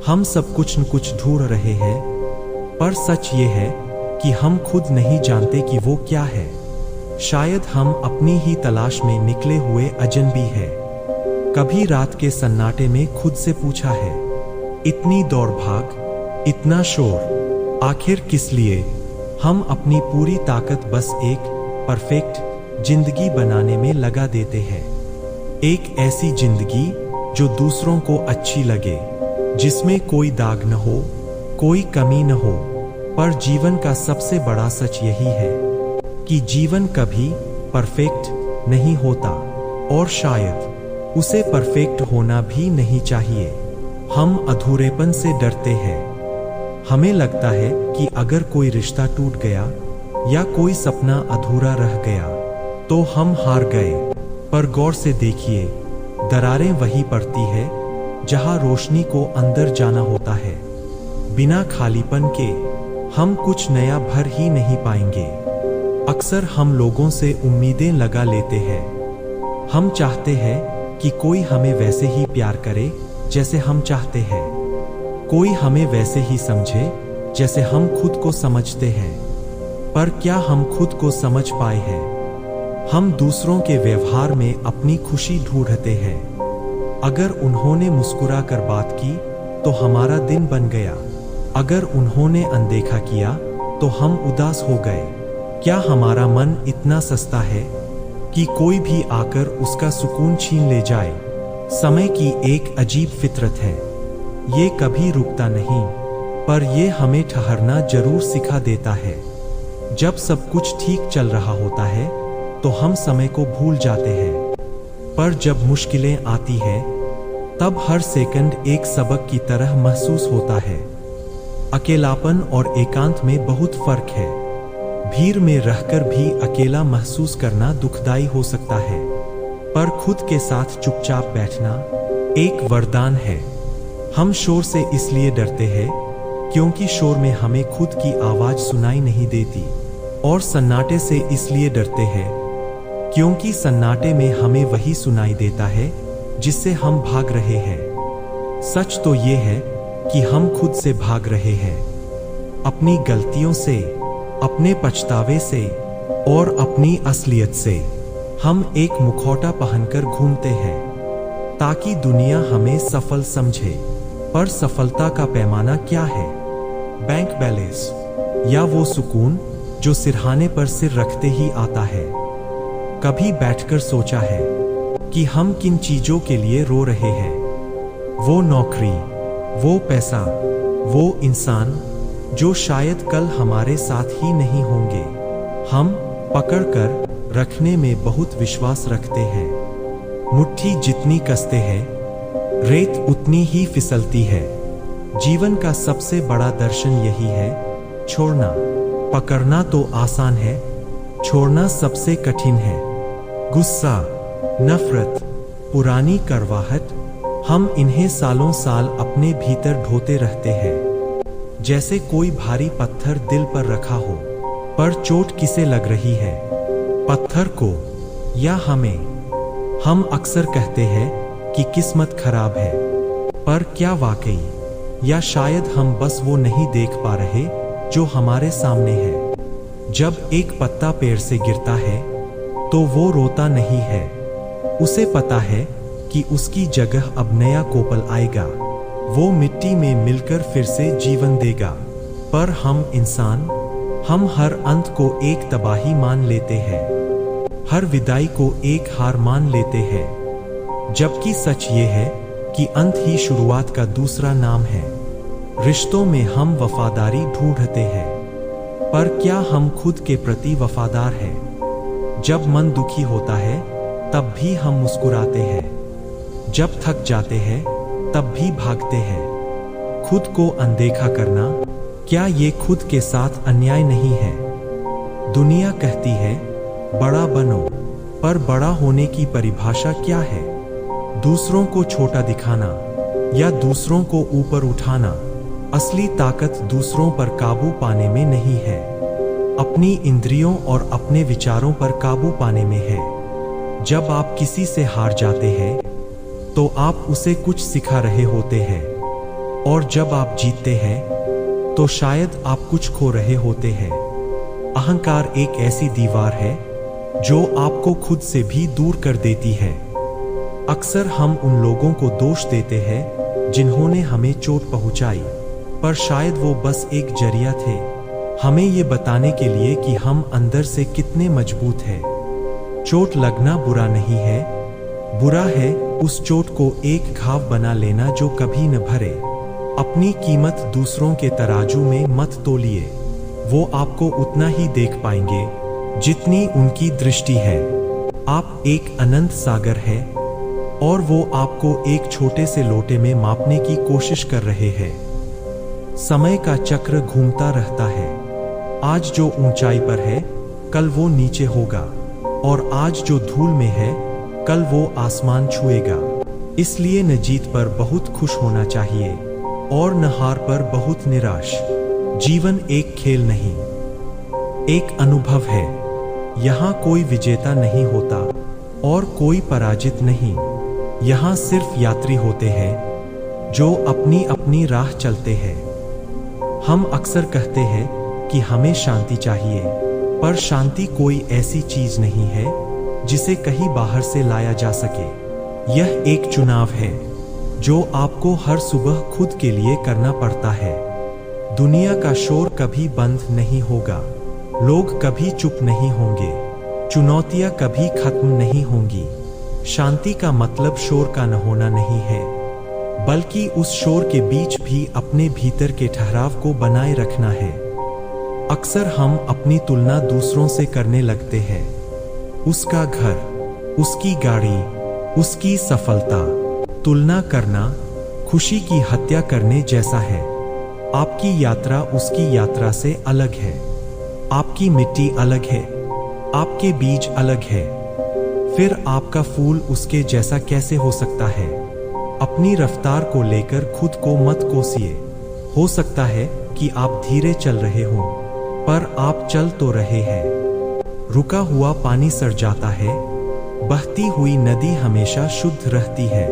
हम सब कुछ न कुछ ढूंढ रहे हैं, पर सच ये है कि हम खुद नहीं जानते कि वो क्या है। शायद हम अपनी ही तलाश में निकले हुए अजनबी है। कभी रात के सन्नाटे में खुद से पूछा है, इतनी दौड़ भाग, इतना शोर, आखिर किस लिए? हम अपनी पूरी ताकत बस एक परफेक्ट जिंदगी बनाने में लगा देते हैं। एक ऐसी जिंदगी जो दूसरों को अच्छी लगे, जिसमें कोई दाग न हो, कोई कमी न हो। पर जीवन का सबसे बड़ा सच यही है कि जीवन कभी परफेक्ट नहीं होता, और शायद उसे परफेक्ट होना भी नहीं चाहिए। हम अधूरेपन से डरते हैं। हमें लगता है कि अगर कोई रिश्ता टूट गया या कोई सपना अधूरा रह गया तो हम हार गए। पर गौर से देखिए, दरारें वहीं पड़ती है जहां रोशनी को अंदर जाना होता है। बिना खालीपन के हम कुछ नया भर ही नहीं पाएंगे। अक्सर हम लोगों से उम्मीदें लगा लेते हैं। हम चाहते हैं कि कोई हमें वैसे ही प्यार करे जैसे हम चाहते हैं, कोई हमें वैसे ही समझे जैसे हम खुद को समझते हैं। पर क्या हम खुद को समझ पाए हैं? हम दूसरों के व्यवहार में अपनी खुशी ढूंढते हैं। अगर उन्होंने मुस्कुरा कर बात की तो हमारा दिन बन गया। अगर उन्होंने अनदेखा किया तो हम उदास हो गए। क्या हमारा मन इतना सस्ता है कि कोई भी आकर उसका सुकून छीन ले जाए? समय की एक अजीब फितरत है, ये कभी रुकता नहीं, पर ये हमें ठहरना जरूर सिखा देता है। जब सब कुछ ठीक चल रहा होता है तो हम समय को भूल जाते हैं, पर जब मुश्किलें आती है तब हर सेकंड एक सबक की तरह महसूस होता है। अकेलापन और एकांत में बहुत फर्क है। भीड़ में रहकर भी अकेला महसूस करना दुखदाई हो सकता है, पर खुद के साथ चुपचाप बैठना एक वरदान है। हम शोर से इसलिए डरते हैं क्योंकि शोर में हमें खुद की आवाज सुनाई नहीं देती, और सन्नाटे से इसलिए डरते हैं क्योंकि सन्नाटे में हमें वही सुनाई देता है जिससे हम भाग रहे हैं। सच तो ये है कि हम खुद से भाग रहे हैं, अपनी गलतियों से, अपने पछतावे से और अपनी असलियत से। हम एक मुखौटा पहनकर घूमते हैं ताकि दुनिया हमें सफल समझे, पर सफलता का पैमाना क्या है? बैंक बैलेंस या वो सुकून जो सिरहाने पर सिर रखते ही आता है? कभी बैठकर सोचा है कि हम किन चीजों के लिए रो रहे हैं? वो नौकरी, वो पैसा, वो इंसान जो शायद कल हमारे साथ ही नहीं होंगे। हम पकड़ कर रखने में बहुत विश्वास रखते हैं। मुट्ठी जितनी कसते हैं रेत उतनी ही फिसलती है। जीवन का सबसे बड़ा दर्शन यही है, छोड़ना। पकड़ना तो आसान है, छोड़ना सबसे कठिन है। गुस्सा, नफरत, पुरानी करवाहट, हम इन्हें सालों साल अपने भीतर ढोते रहते हैं, जैसे कोई भारी पत्थर दिल पर रखा हो। पर चोट किसे लग रही है, पत्थर को या हमें? हम अक्सर कहते हैं कि किस्मत खराब है, पर क्या वाकई? या शायद हम बस वो नहीं देख पा रहे जो हमारे सामने है। जब एक पत्ता पेड़ से गिरता है तो वो रोता नहीं है, उसे पता है कि उसकी जगह अब नया कोपल आएगा, वो मिट्टी में मिलकर फिर से जीवन देगा। पर हम इंसान, हम हर अंत को एक तबाही मान लेते हैं, हर विदाई को एक हार मान लेते हैं, जबकि सच ये है कि अंत ही शुरुआत का दूसरा नाम है। रिश्तों में हम वफादारी ढूंढते हैं, पर क्या हम खुद के प्रति वफादार हैं? जब मन दुखी होता है तब भी हम मुस्कुराते हैं, जब थक जाते हैं तब भी भागते हैं। खुद को अनदेखा करना, क्या ये खुद के साथ अन्याय नहीं है? दुनिया कहती है बड़ा बनो, पर बड़ा होने की परिभाषा क्या है? दूसरों को छोटा दिखाना या दूसरों को ऊपर उठाना? असली ताकत दूसरों पर काबू पाने में नहीं है, अपनी इंद्रियों और अपने विचारों पर काबू पाने में है। जब आप किसी से हार जाते हैं तो आप उसे कुछ सिखा रहे होते हैं, और जब आप जीतते हैं तो शायद आप कुछ खो रहे होते हैं। अहंकार एक ऐसी दीवार है जो आपको खुद से भी दूर कर देती है। अक्सर हम उन लोगों को दोष देते हैं जिन्होंने हमें चोट पहुंचाई, पर शायद वो बस एक जरिया थे हमें ये बताने के लिए कि हम अंदर से कितने मजबूत हैं। चोट लगना बुरा नहीं है, बुरा है उस चोट को एक घाव बना लेना जो कभी न भरे। अपनी कीमत दूसरों के तराजू में मत तोलिए, वो आपको उतना ही देख पाएंगे जितनी उनकी दृष्टि है। आप एक अनंत सागर है और वो आपको एक छोटे से लोटे में मापने की कोशिश कर रहे हैं। समय का चक्र घूमता रहता है। आज जो ऊंचाई पर है कल वो नीचे होगा, और आज जो धूल में है कल वो आसमान छुएगा। इसलिए न जीत पर बहुत खुश होना चाहिए और न हार पर बहुत निराश। जीवन एक खेल नहीं, एक अनुभव है। यहाँ कोई विजेता नहीं होता और कोई पराजित नहीं। यहाँ सिर्फ यात्री होते हैं जो अपनी अपनी राह चलते हैं। हम अक्सर कहते हैं कि हमें शांति चाहिए, पर शांति कोई ऐसी चीज नहीं है जिसे कहीं बाहर से लाया जा सके। यह एक चुनाव है जो आपको हर सुबह खुद के लिए करना पड़ता है। दुनिया का शोर कभी बंद नहीं होगा, लोग कभी चुप नहीं होंगे, चुनौतियां कभी खत्म नहीं होंगी। शांति का मतलब शोर का न होना नहीं है, बल्कि उस शोर के बीच भी अपने भीतर के ठहराव को बनाए रखना है। अक्सर हम अपनी तुलना दूसरों से करने लगते हैं। उसका घर, उसकी गाड़ी, उसकी सफलता। तुलना करना खुशी की हत्या करने जैसा है। आपकी यात्रा उसकी यात्रा से अलग है। आपकी मिट्टी अलग है, आपके बीज अलग है। फिर आपका फूल उसके जैसा कैसे हो सकता है? अपनी रफ्तार को लेकर खुद को मत कोसिए। हो सकता है कि आप धीरे चल रहे हों, पर आप चल तो रहे हैं। रुका हुआ पानी सड़ जाता है, बहती हुई नदी हमेशा शुद्ध रहती है।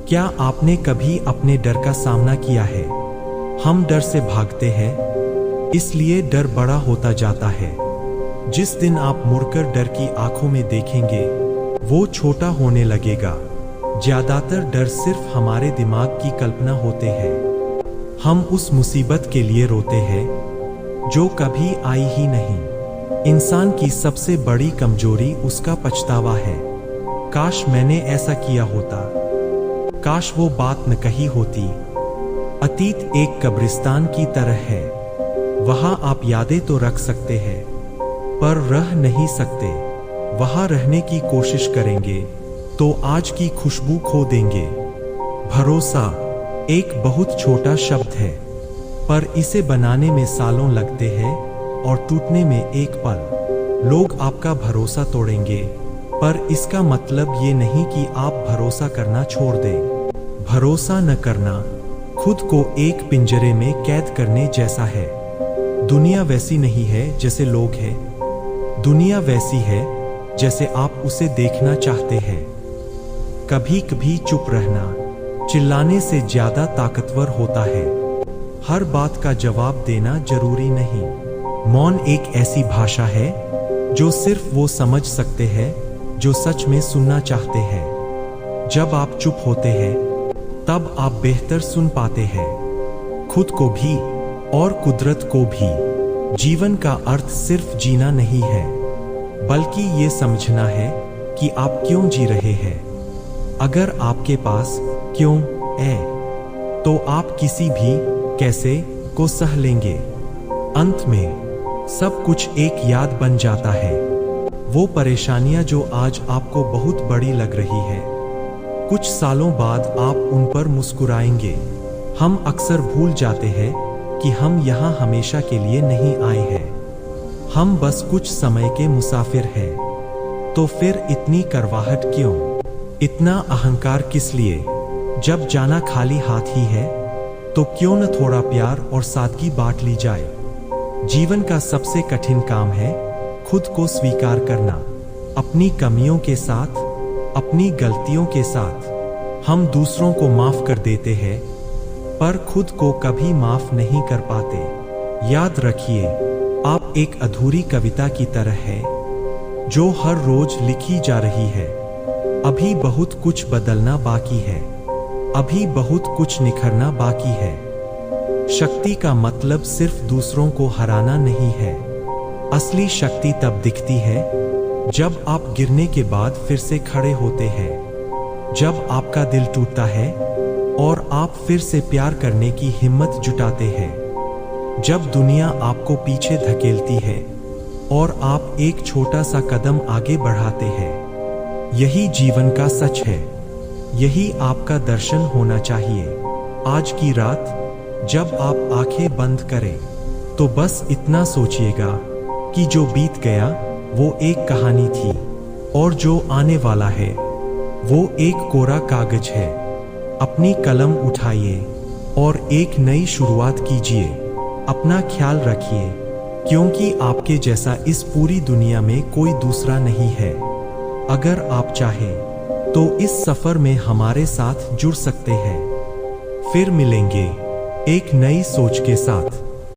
क्या आपने कभी अपने डर का सामना किया है? हम डर से भागते हैं, इसलिए डर बड़ा होता जाता है। जिस दिन आप मुड़कर डर की आंखों में देखेंगे, वो छोटा होने लगेगा। ज्यादातर डर सिर्फ हमारे दिमाग की कल्पना होते हैं। हम उस मुसीबत के लिए रोते हैं जो कभी आई ही नहीं। इंसान की सबसे बड़ी कमजोरी उसका पछतावा है। काश मैंने ऐसा किया होता, काश वो बात न कही होती। अतीत एक कब्रिस्तान की तरह है, वहां आप यादें तो रख सकते हैं पर रह नहीं सकते। वहां रहने की कोशिश करेंगे तो आज की खुशबू खो देंगे। भरोसा एक बहुत छोटा शब्द है, पर इसे बनाने में सालों लगते हैं और टूटने में एक पल। लोग आपका भरोसा तोड़ेंगे, पर इसका मतलब ये नहीं कि आप भरोसा करना छोड़ दें। भरोसा न करना खुद को एक पिंजरे में कैद करने जैसा है। दुनिया वैसी नहीं है जैसे लोग हैं, दुनिया वैसी है जैसे आप उसे देखना चाहते हैं। कभी कभी चुप रहना चिल्लाने से ज्यादा ताकतवर होता है। हर बात का जवाब देना जरूरी नहीं। मौन एक ऐसी भाषा है जो सिर्फ वो समझ सकते हैं जो सच में सुनना चाहते हैं। जब आप चुप होते हैं तब आप बेहतर सुन पाते हैं, खुद को भी और कुदरत को भी। जीवन का अर्थ सिर्फ जीना नहीं है, बल्कि ये समझना है कि आप क्यों जी रहे हैं। अगर आपके पास क्यों है तो आप किसी भी कैसे को सह लेंगे। अंत में सब कुछ एक याद बन जाता है। वो परेशानियां जो आज आपको बहुत बड़ी लग रही है, कुछ सालों बाद आप उन पर मुस्कुराएंगे। हम अक्सर भूल जाते हैं कि हम यहाँ हमेशा के लिए नहीं आए हैं, हम बस कुछ समय के मुसाफिर हैं। तो फिर इतनी करवाहट क्यों, इतना अहंकार किस लिए? जब जाना खाली हाथ ही है तो क्यों न थोड़ा प्यार और सादगी बांट ली जाए। जीवन का सबसे कठिन काम है खुद को स्वीकार करना, अपनी कमियों के साथ, अपनी गलतियों के साथ। हम दूसरों को माफ कर देते हैं, पर खुद को कभी माफ नहीं कर पाते। याद रखिए, आप एक अधूरी कविता की तरह है जो हर रोज लिखी जा रही है। अभी बहुत कुछ बदलना बाकी है, अभी बहुत कुछ निखरना बाकी है। शक्ति का मतलब सिर्फ दूसरों को हराना नहीं है। असली शक्ति तब दिखती है जब आप गिरने के बाद फिर से खड़े होते हैं, जब आपका दिल टूटता है और आप फिर से प्यार करने की हिम्मत जुटाते हैं, जब दुनिया आपको पीछे धकेलती है और आप एक छोटा सा कदम आगे बढ़ाते हैं। यही जीवन का सच है, यही आपका दर्शन होना चाहिए। आज की रात जब आप आंखें बंद करें तो बस इतना सोचिएगा कि जो बीत गया वो एक कहानी थी और जो आने वाला है वो एक कोरा कागज है। अपनी कलम उठाइए और एक नई शुरुआत कीजिए। अपना ख्याल रखिए, क्योंकि आपके जैसा इस पूरी दुनिया में कोई दूसरा नहीं है। अगर आप चाहें तो इस सफर में हमारे साथ जुड़ सकते हैं। फिर मिलेंगे एक नई सोच के साथ।